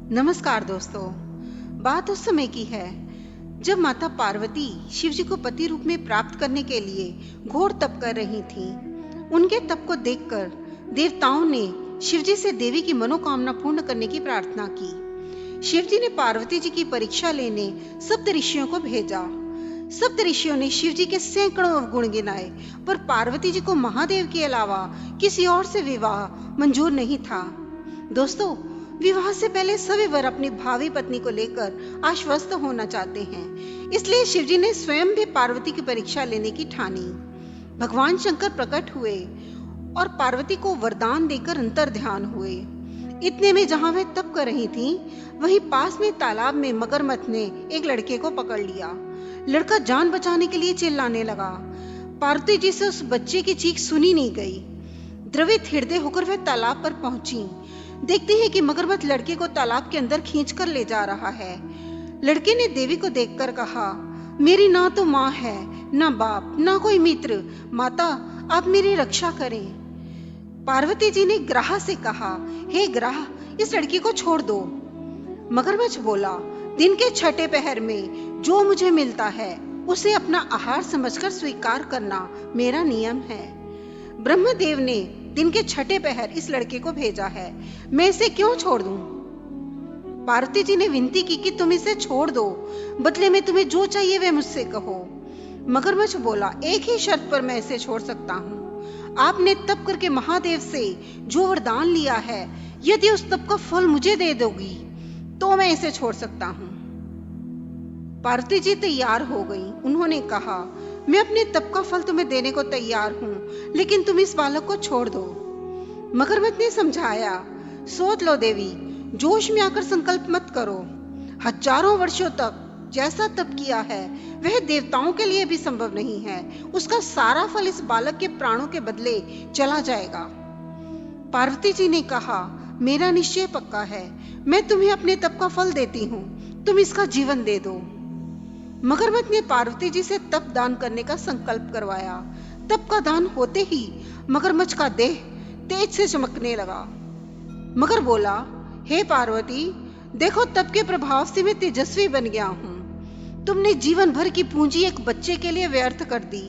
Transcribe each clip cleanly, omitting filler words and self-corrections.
नमस्कार दोस्तों। बात उस समय की है जब माता पार्वती शिव जी को पति रूप में प्राप्त करने के लिए घोर तप कर रही थीं। उनके तप को देखकर देवताओं ने शिव जी से देवी की मनोकामना पूर्ण करने की प्रार्थना की। शिव जी ने पार्वती जी की परीक्षा लेने सप्त ऋषियों को भेजा। सप्त ऋषियों ने शिव जी के सैकड़ों अवगुण गिनाए, पर पार्वती जी को महादेव के अलावा किसी और से विवाह मंजूर नहीं था। दोस्तों, विवाह से पहले सभी वर अपनी भावी पत्नी को लेकर आश्वस्त होना चाहते हैं, इसलिए शिवजी ने स्वयं भी पार्वती की परीक्षा लेने की ठानी। भगवान शंकर प्रकट हुए और पार्वती को वरदान देकर अंतर ध्यान हुए। इतने में जहां वह तप कर रही थीं, वहीं पास में तालाब में मगरमच्छ ने एक लड़के को पकड़ लिया। लड़का जान बचाने के लिए चिल्लाने लगा। पार्वती जी से उस बच्चे की चीख सुनी नहीं गई। द्रवित हृदय होकर वह तालाब पर पहुंची। देखते हैं कि मगरमच्छ लड़के को तालाब के अंदर खींचकर ले जा रहा है। लड़के ने देवी को देखकर कहा, मेरी ना तो माँ है, ना बाप, ना कोई मित्र। माता, आप मेरी रक्षा करें। पार्वती जी ने ग्राह से कहा, हे ग्राह, इस लड़की को छोड़ दो। मगरमच्छ बोला, दिन के छठे पहर में जो मुझे मिलता है उसे अपना आहार समझकर स्वीकार करना मेरा नियम है। ब्रह्मदेव ने दिन के छठे पहर इस लड़के को भेजा है, मैं इसे क्यों छोड़ दूं? पार्वती जी ने विनती की कि तुम इसे छोड़ दो, बदले में तुम्हें जो चाहिए वह मुझसे कहो। मगरमच्छ बोला, एक ही शर्त पर मैं इसे छोड़ सकता हूँ। आपने तप करके महादेव से जो वरदान लिया है, यदि उस तप का फल मुझे दे दोगी तो मैं इसे छोड़ सकता हूँ। पार्वती जी तैयार हो गई। उन्होंने कहा, मैं अपने तप का फल तुम्हें देने को तैयार हूँ, लेकिन तुम इस बालक को छोड़ दो। मगरमच्छ ने समझाया, सोच लो देवी, जोश में आकर संकल्प मत करो। हजारों वर्षों तक जैसा तप किया है वह देवताओं के लिए भी संभव नहीं है। उसका सारा फल इस बालक के प्राणों के बदले चला जाएगा। पार्वती जी ने कहा, मेरा निश्चय पक्का है, मैं तुम्हें अपने तप का फल देती हूँ, तुम इसका जीवन दे दो। मगरमच्छ ने पार्वती जी से तप दान करने का संकल्प करवाया। तप का दान होते ही मगरमच्छ का देह तेज से चमकने लगा। मगर बोला, हे पार्वती, देखो तप के प्रभाव से मैं तेजस्वी बन गया हूँ। तुमने जीवन भर की पूंजी एक बच्चे के लिए व्यर्थ कर दी।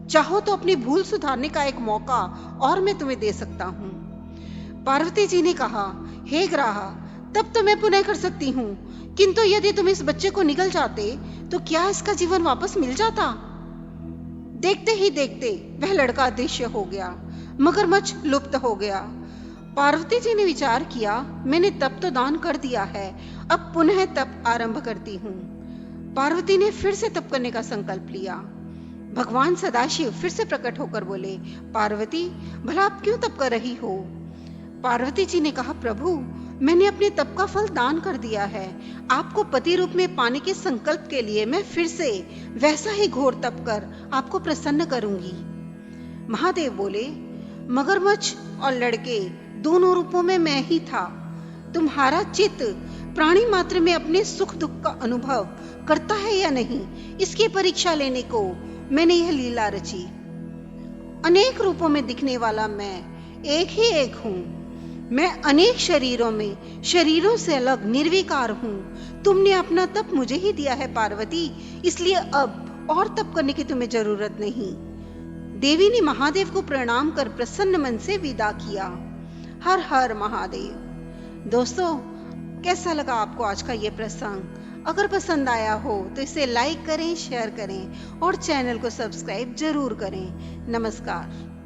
चाहो तो अपनी भूल सुधारने का एक मौका और मैं तुम्हें दे सकता हूँ। पार्वती जी ने कहा, हे ग्राह, तब तो मैं पुनः कर सकती हूँ, किंतु यदि तुम इस बच्चे को निगल जाते तो क्या इसका जीवन वापस मिल जाता? देखते ही देखते वह लड़का अदृश्य हो गया। मगरमच्छ लुप्त हो गया। पार्वती जी ने विचार किया, मैंने तप तो दान कर दिया है, अब पुनः तप आरंभ करती हूँ। पार्वती ने फिर से तप करने का संकल्प लिया। भगवान सदाशिव फिर से प्रकट होकर बोले, पार्वती, भला आप क्यों तप कर रही हो? पार्वती जी ने कहा, प्रभु, मैंने अपने तप का फल दान कर दिया है। आपको पति रूप में पाने के संकल्प के लिए मैं फिर से वैसा ही घोर तप कर आपको प्रसन्न करूंगी। महादेव बोले, मगरमच्छ और लड़के दोनों रूपों में मैं ही था। तुम्हारा चित्त प्राणी मात्र में अपने सुख दुख का अनुभव करता है या नहीं, इसकी परीक्षा लेने को मैंने यह लीला रची। अनेक रूपों में दिखने वाला मैं एक ही एक हूँ। मैं अनेक शरीरों में शरीरों से अलग निर्विकार हूँ। तुमने अपना तप मुझे ही दिया है पार्वती, इसलिए अब और तप करने की तुम्हें जरूरत नहीं। देवी ने महादेव को प्रणाम कर प्रसन्न मन से विदा किया। हर हर महादेव। दोस्तों, कैसा लगा आपको आज का ये प्रसंग? अगर पसंद आया हो तो इसे लाइक करें, शेयर करें और चैनल को सब्सक्राइब जरूर करें। नमस्कार।